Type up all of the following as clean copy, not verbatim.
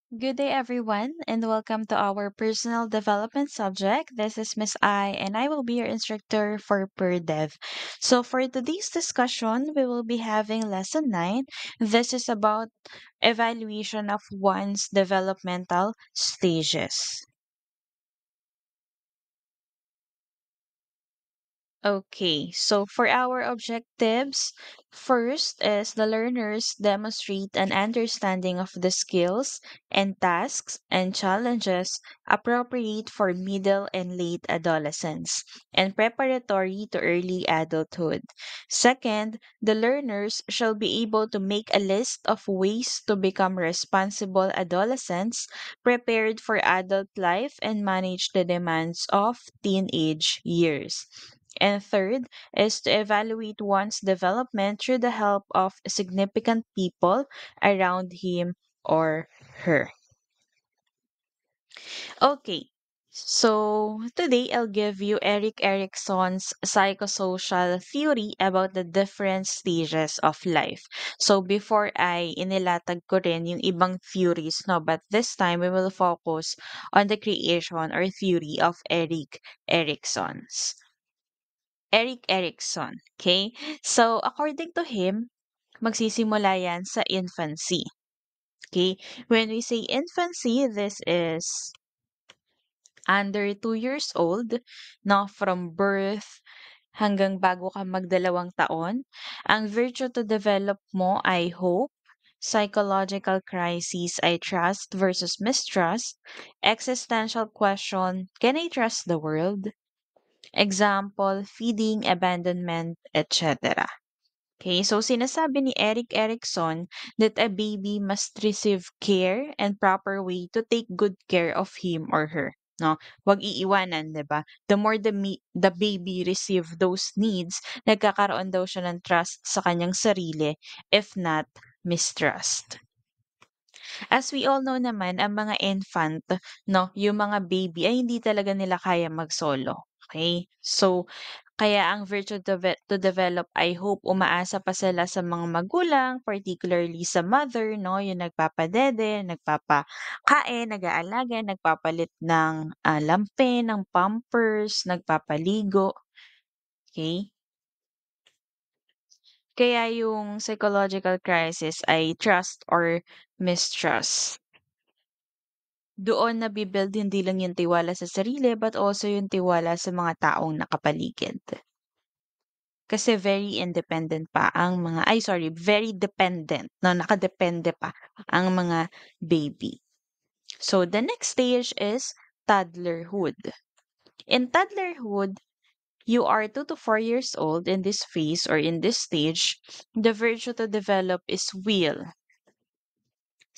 Good day, everyone, and welcome to our personal development subject. This is Miss I, and I will be your instructor for PerDev. So, for today's discussion, we will be having lesson 9. This is about evaluation of one's developmental stages. Okay, so for our objectives, first is the learners demonstrate an understanding of the skills and tasks and challenges appropriate for middle and late adolescence and preparatory to early adulthood. Second, the learners shall be able to make a list of ways to become responsible adolescents prepared for adult life and manage the demands of teenage years. And third is to evaluate one's development through the help of significant people around him or her. Okay, so today I'll give you Eric Erickson's psychosocial theory about the different stages of life. So before ay inilatag ko rin yung ibang theories, no, but this time we will focus on the creation or theory of Eric Erickson. Okay? So, according to him, magsisimula yan sa infancy. Okay? When we say infancy, this is under 2 years old, no, from birth hanggang bago ka magdalawang taon. Ang virtue to develop mo ay hope, psychological crisis ay trust versus mistrust, existential question, can I trust the world? Example, feeding, abandonment, etc. Okay, so sinasabi ni Eric Erickson that a baby must receive care and proper way to take good care of him or her. No, wag iiwanan, 'di ba? The more the baby receive those needs, nagkakaroon daw siya ng trust sa kanyang sarili, if not mistrust. As we all know naman, ang mga infant, no, yung mga baby ay hindi talaga nila kaya mag-solo. Okay? So, kaya ang virtue to develop, I hope umaasa pa sila sa mga magulang, particularly sa mother, no, yung nagpapadede, nagpapakain, nag-aalaga, nagpapalit ng lampin, ng pampers, nagpapaligo. Okay? Kaya yung psychological crisis ay trust or mistrust. Doon nabi-build hindi lang yung tiwala sa sarili but also yung tiwala sa mga taong nakapaligid. Kasi very independent pa ang mga very dependent, no, nakadepende pa ang mga baby. So the next stage is toddlerhood. In toddlerhood, you are 2 to 4 years old in this phase or in this stage. The virtue to develop is will,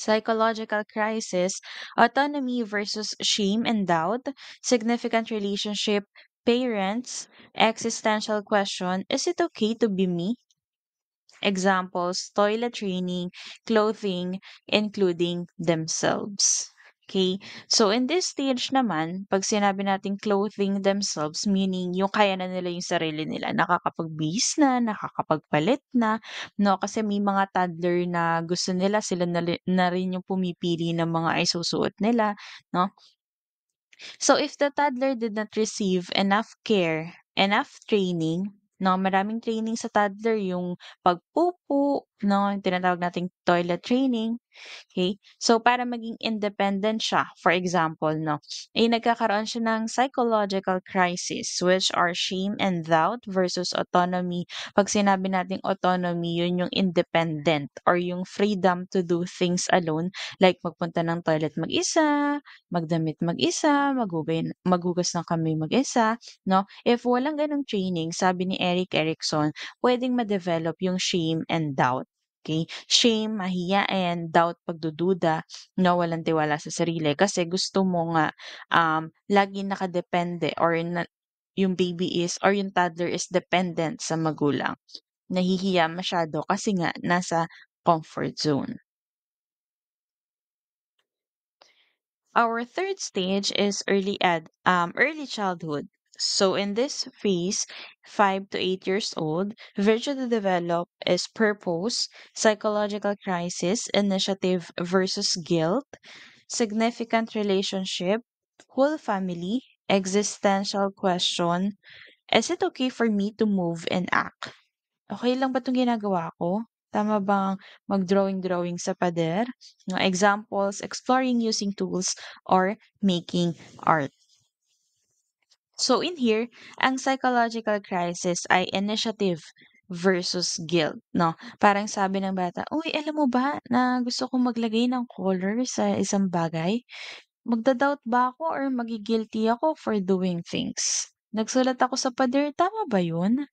psychological crisis, autonomy versus shame and doubt, significant relationship, parents, existential question, is it okay to be me? Examples, toilet training, clothing, including themselves. Okay? So, in this stage naman, pag sinabi natin clothing themselves, meaning yung kaya na nila yung sarili nila, nakakapagbihis na, nakakapagpalit no? Kasi may mga toddler na gusto nila, sila na rin yung pumipili ng mga isusuot nila, no? So if the toddler did not receive enough care, enough training, no, maraming training sa toddler yung pagpupo, no, yung tinatawag nating toilet training. Okay? So para maging independent siya, for example, no, eh nagkakaroon siya ng psychological crisis which are shame and doubt versus autonomy. Pag sinabi nating autonomy, yun yung independent or yung freedom to do things alone like magpunta ng toilet mag-isa, magdamit mag-isa, maghugas ng kamay mag-isa, no? If walang ganong training, sabi ni Eric Erickson, pwedeng ma-develop yung shame and doubt. Okay? Shame, mahiyain, doubt, pagdududa, no, walang tiwala sa sarili kasi gusto mo nga lagi nakadepende or yung baby is or yung toddler is dependent sa magulang. Nahihiya masyado kasi nga nasa comfort zone. Our third stage is early childhood. So in this phase, 5 to 8 years old, virtue to develop is purpose, psychological crisis, initiative versus guilt, significant relationship, whole family, existential question, is it okay for me to move and act? Okay lang ba 'tong ginagawa ko? Tama bang mag-drawing-drawing sa pader? No, examples, exploring using tools or making art. So in here, ang psychological crisis ay initiative versus guilt, no? Parang sabi ng bata, "Uy, alam mo ba na gusto kong maglagay ng color sa isang bagay? Magda-doubt ba ako or magi-guilty ako for doing things? Nagsulat ako sa pader, tama ba yun?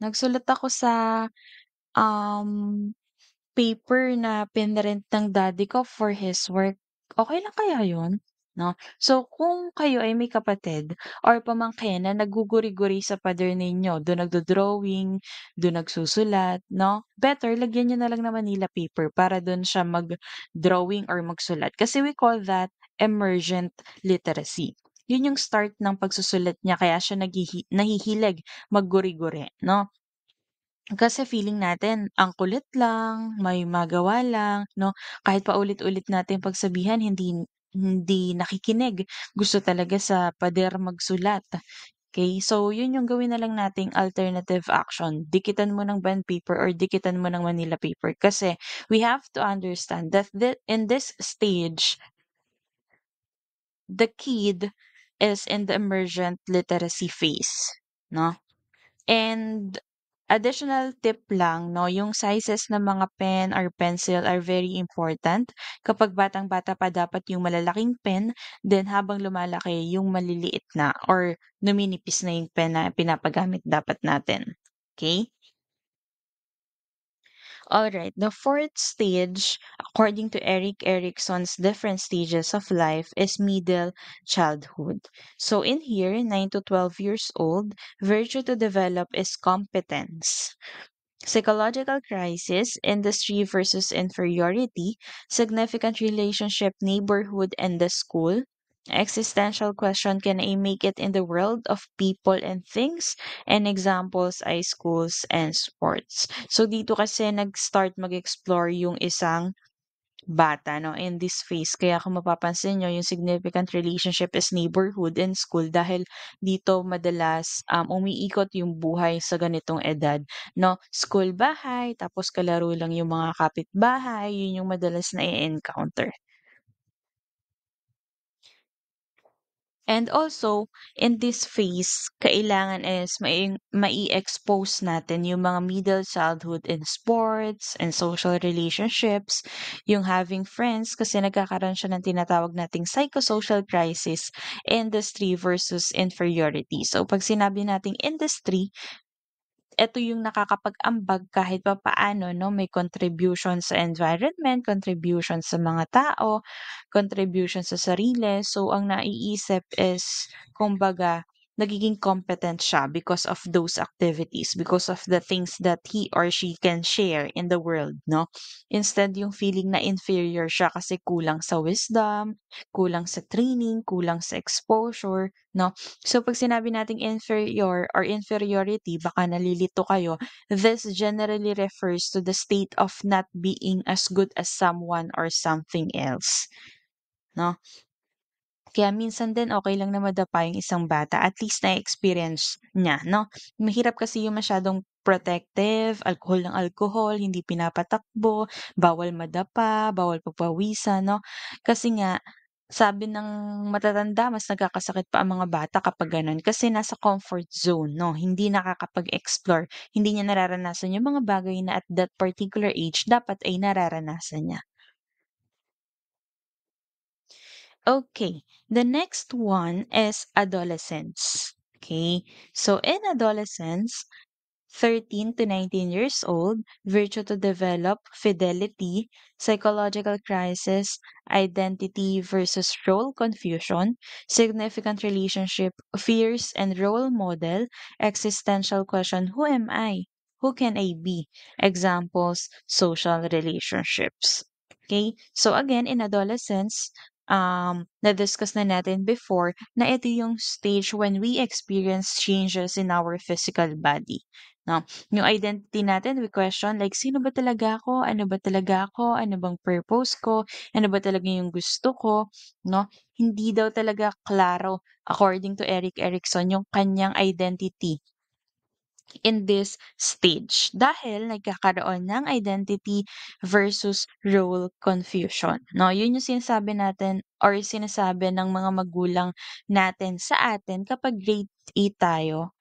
Nagsulat ako sa, um, paper na pinrint ng daddy ko for his work, okey lang kaya yun?" 'No? So, kung kayo ay may kapatid or pamangkin na nagguguri-guri sa pader ninyo, dun nagdo-drawing, dun nagsusulat, 'no, better lagyan niyo na lang ng Manila paper para dun siya mag-drawing or magsulat. Kasi we call that emergent literacy. Yun yung start ng pagsusulat niya kaya siya nahihilig magguri-guri, 'no? Kasi feeling natin ang kulit lang, may magawa lang, 'no? Kahit paulit-ulit natin pagsabihan hindi hindi nakikinig, gusto talaga sa pader magsulat, okey? So, yun yung gawin na lang nating alternative action, dikitan mo ng bond paper or dikitan mo ng Manila paper. Kasi we have to understand that in this stage, the kid is in the emergent literacy phase, 'no? And additional tip lang 'no, yung sizes ng mga pen or pencil are very important. Kapag batang-bata pa dapat yung malalaking pen, then habang lumalaki yung maliliit na or numinipis na yung pen na pinapagamit dapat natin, okay. Alright, the fourth stage, according to Eric Erickson's different stages of life, is middle childhood. So in here, 9 to 12 years old, virtue to develop is competence. Psychological crisis, industry versus inferiority, significant relationship, neighborhood, and the school. Existential question, can I make it in the world of people and things? And examples ay schools and sports. So dito kasi nag-start mag-explore yung isang bata 'no, in this phase. Kaya kung mapapansin niyo yung significant relationship is neighborhood and school dahil dito madalas, umiikot yung buhay sa ganitong edad 'no. School, bahay, tapos kalaro lang yung mga kapitbahay, yun yung madalas na encounter. And also, in this phase, kailangan is mai-expose natin yung mga middle childhood in sports and social relationships, yung having friends kasi nagkakaroon siya ng tinatawag nating psychosocial crisis, industry versus inferiority. So, pag sinabi nating industry, eto yung nakakapag-ambag kahit papaano 'no, may contribution sa environment, contribution sa mga tao, contribution sa sarili. So, ang naiisip is kumbaga nagiging competent siya because of those activities, because of the things that he or she can share in the world 'no. Instead yung feeling na inferior siya kasi kulang sa wisdom, kulang sa training, kulang sa exposure 'no. So 'pag sinabi nating inferior or inferiority baka nalilito kayo, this generally refers to the state of not being as good as someone or something else, 'no? Kaya minsan din okey lang na madapa yung isang bata at least na-experience niya 'no. Mahirap kasi yung masyadong protective, alkohol ng alkohol, hindi pinapatakbo, bawal madapa, bawal pagpawisan 'no. Kasi nga sabi ng matatanda mas nagkakasakit pa ang mga bata kapag gano'n kasi nasa comfort zone 'no, hindi nakakapag-explore, hindi niya nararanasan yung mga bagay na at that particular age dapat ay nararanasan niya. Okay, the next one is adolescence. Okay, so in adolescence, 13 to 19 years old, virtue to develop, fidelity, psychological crisis, identity versus role confusion, significant relationship, fears and role model, existential question, who am I? Who can I be? Examples, social relationships. Okay, so again, in adolescence, na-discuss na natin before na ito yung stage when we experience changes in our physical body. 'no? Yung identity natin we question like, "Sino ba talaga ako? Ano ba talaga ako? Ano bang purpose ko? Ano ba talaga yung gusto ko?" 'No? Hindi daw talaga klaro according to Erik Erikson yung kanyang identity in this stage dahil nagkakaroon ng identity versus role confusion, 'no? Yun yung sinasabi natin or sinasabi ng mga magulang natin sa atin kapag grade 8 tayo.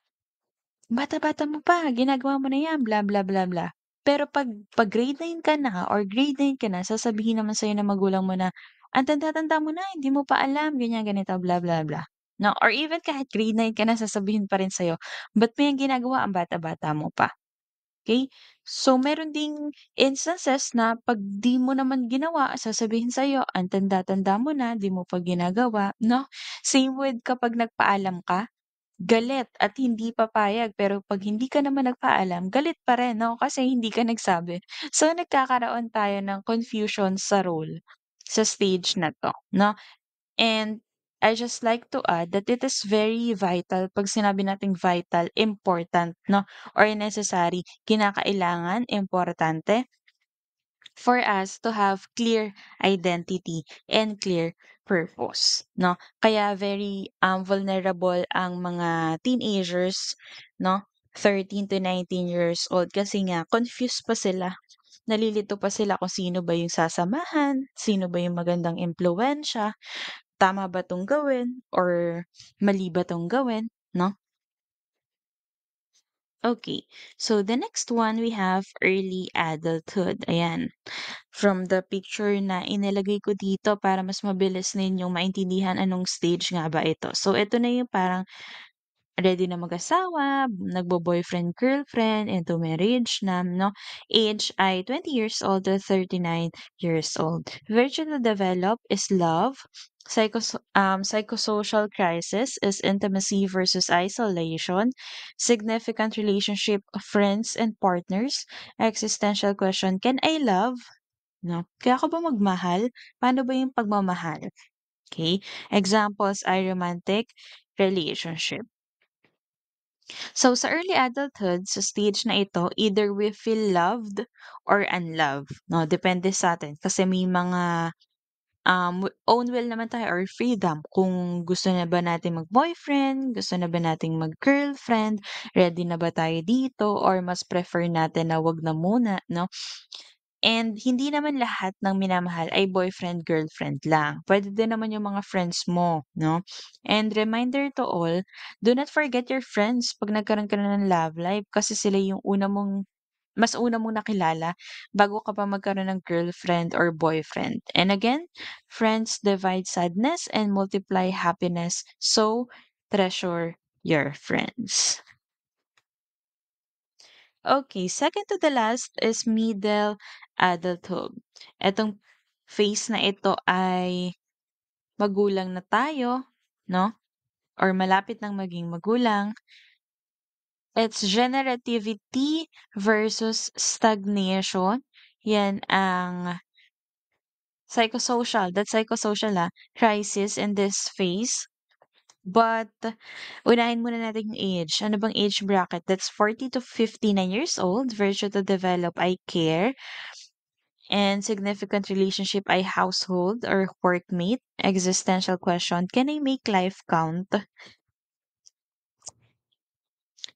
Bata-bata mo pa, ginagawa mo na 'yan, bla bla bla bla. Pero 'pag grade 9 ka na or grade 9 ka na, sasabihin naman sa'yo ng magulang mo na, "Ang tanda-tanda mo na, hindi mo pa alam, ganyan, ganito, bla bla bla." 'No, or even kahit grade 9 ka na, sasabihin pa rin sa'yo, "Ba't mo 'yan ginagawa, ang bata-bata mo pa." Okey? So, meron ding instances na 'pag 'di mo naman ginawa, sasabihin sa'yo, "Ang tanda-tanda mo na, 'di mo pa ginagawa." 'No? Same with kapag nagpaalam ka. Galit at hindi papayag pero 'pag hindi ka naman nagpaalam galit pa rin 'no, kasi hindi ka nagsabi. So, nagkakaroon tayo ng confusion sa role, sa stage na 'to 'no. And I just like to add that it is very vital 'pag sinabi nating vital, important 'no, or necessary, kinakailangan, importante for us to have clear identity and clear purpose, 'no? Kaya very, vulnerable ang mga teenagers, 'no, 13 to 19 years old kasi nga confused pa sila. Nalilito pa sila kung sino ba yung sasamahan, sino ba yung magandang impluwensiya, tama ba 'tong gawin or mali ba 'tong gawin, 'no? Okay, so the next one we have early adulthood, ayan. From the picture na inilagay ko dito para mas mabilis ninyong maintindihan anong stage nga ba ito. So, ito na yung parang ready na mag-asawa, nagbo-boyfriend, girlfriend, into marriage na, 'no? Age ay 20 years old to 39 years old. Virtue to develop is love. Psychosocial crisis is intimacy versus isolation. Significant relationship, friends and partners. Existential question, can I love? 'No? Kaya ka ba magmahal? Paano ba yung pagmamahal? Okay. Examples ay romantic relationship. So, sa early adulthood, sa stage na ito, either we feel loved or unloved, 'no? Depende sa'tin kasi may mga, own will naman tayo or freedom kung gusto na ba natin mag-boyfriend, gusto na ba nating mag-girlfriend, ready na ba tayo dito or mas prefer natin na 'wag na muna, 'no? And hindi naman lahat ng minamahal ay boyfriend, girlfriend lang. Puwede din naman yung mga friends mo, 'no? And reminder to all, do not forget your friends 'pag nagkaroon ka na ng love life kasi sila yung mas una mong nakilala bago ka pa magkaroon ng girlfriend or boyfriend. And again, friends divide sadness and multiply happiness. So, treasure your friends. Okay, second to the last is middle adulthood. Etong phase na ito ay magulang na tayo, 'no, or malapit ng maging magulang. It's generativity versus stagnation. Yan ang crisis in this phase. But unahin muna natin yung age. Ano bang age bracket? That's 40 to 59 years old. Virtue to develop ay care. And significant relationship ay household or workmate. Existential question, can I make life count?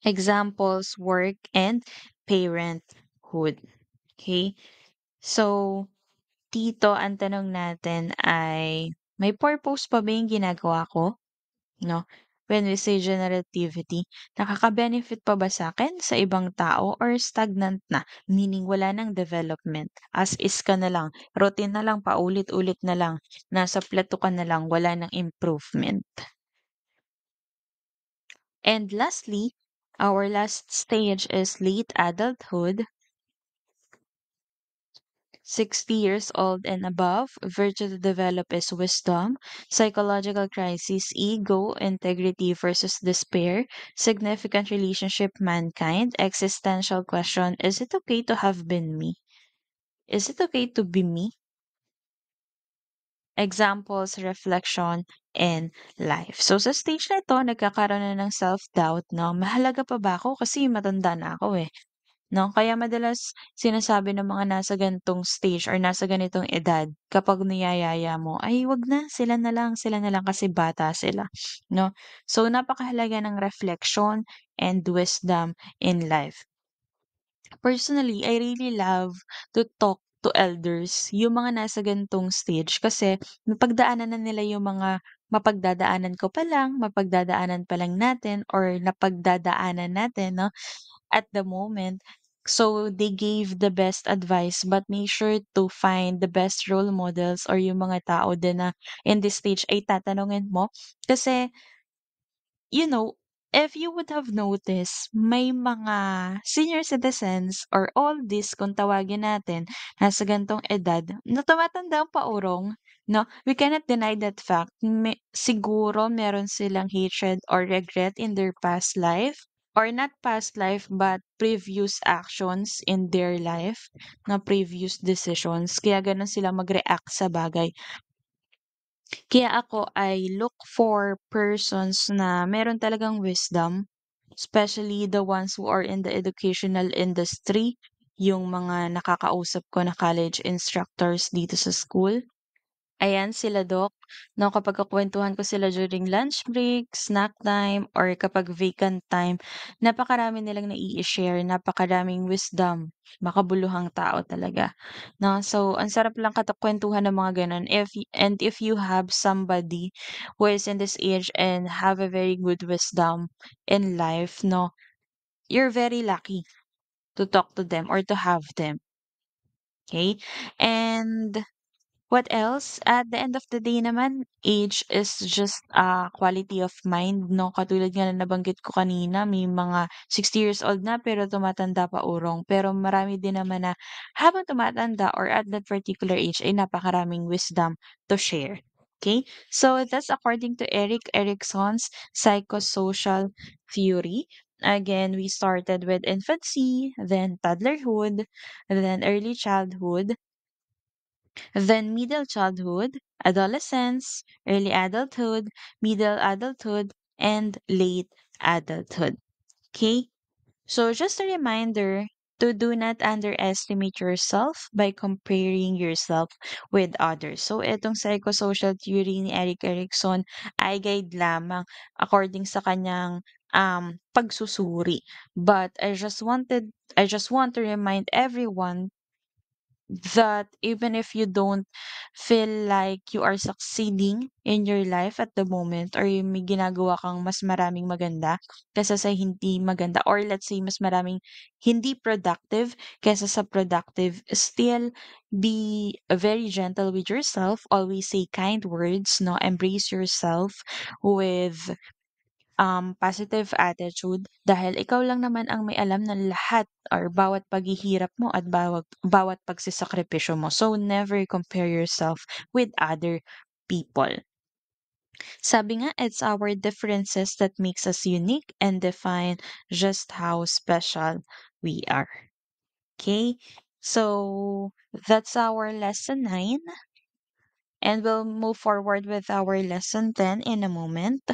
Examples, work and parenthood. Okay? So, dito ang tanong natin ay, may purpose pa ba yung ginagawa ko? 'No? When we say generativity, nakaka-benefit pa ba sa'kin, sa ibang tao, or stagnant na? Meaning wala ng development, as is ka na lang, routine na lang, paulit-ulit na lang, nasa plateau ka na lang, wala ng improvement. And lastly, our last stage is late adulthood. 60 years old and above, virtue to develop is wisdom, psychological crisis, ego, integrity versus despair, significant relationship, mankind, existential question, is it okay to have been me? Is it okay to be me? examples, reflection, and life. So sa stage na ito, nagkakaroon na ng self-doubt, no? Mahalaga pa ba ako? Kasi matanda na ako eh. No? Kaya madalas sinasabi ng mga nasa ganitong stage or nasa ganitong edad, kapag niyayaya mo, ay wag na, sila na lang kasi bata sila. No? So napakahalaga ng reflection and wisdom in life. Personally, I really love to talk to elders, yung mga nasa ganitong stage kasi napagdaanan na nila yung mga mapagdadaanan ko pa lang, mapagdadaanan pa lang natin or napagdadaanan natin 'no, at the moment. So, they gave the best advice but make sure to find the best role models or yung mga tao din na in this stage ay tatanungin mo kasi you know, if you would have noticed, may mga senior citizens or oldies kung tawagin natin, nasa ganitong edad, na tumatanda ang paurong, 'no? We cannot deny that fact. Siguro meron silang hatred or regret in their past life, or not past life but previous actions in their life, na previous decisions, kaya gano'n sila mag-react sa bagay. Kaya ako, I look for persons na meron talagang wisdom, especially the ones who are in the educational industry, yung mga nakakausap ko na college instructors dito sa school. Ayan sila Doc, 'no, kapag kukuwentuhan ko sila during lunch break, snack time, or kapag vacant time, napakarami nilang nai-i-share, napakaraming wisdom, makabuluhang tao talaga, 'no. So, ang sarap lang kuwentuhan ng mga gano'n if you have somebody who is in this age and have a very good wisdom in life, 'no, you're very lucky to talk to them or to have them, okay. And what else? At the end of the day naman, age is just a quality of mind, 'no? Katulad nga na nabanggit ko kanina, may mga 60 years old na pero tumatanda pa urong. Pero marami din naman na habang tumatanda or at that particular age ay napakaraming wisdom to share. Okay? So that's according to Eric Erickson's psychosocial theory. Again, we started with infancy, then toddlerhood, then early childhood, then middle childhood, adolescence, early adulthood, middle adulthood, and late adulthood. Okay? So just a reminder to do not underestimate yourself by comparing yourself with others. So itong psychosocial theory ni Eric Erickson ay guide lamang according sa kanyang pagsusuri. But I just want to remind everyone that even if you don't feel like you are succeeding in your life at the moment or yung may ginagawa kang mas maraming maganda kaysa sa hindi maganda or let's say mas maraming hindi productive kaysa sa productive, still be very gentle with yourself, always say kind words, no, embrace yourself with positive attitude dahil ikaw lang naman ang may alam ng lahat or bawat paghihirap mo at bawat pagsasakripisyo mo. So, never compare yourself with other people. Sabi nga, it's our differences that makes us unique and define just how special we are. Okay? So, that's our lesson 9. And we'll move forward with our lesson 10 in a moment.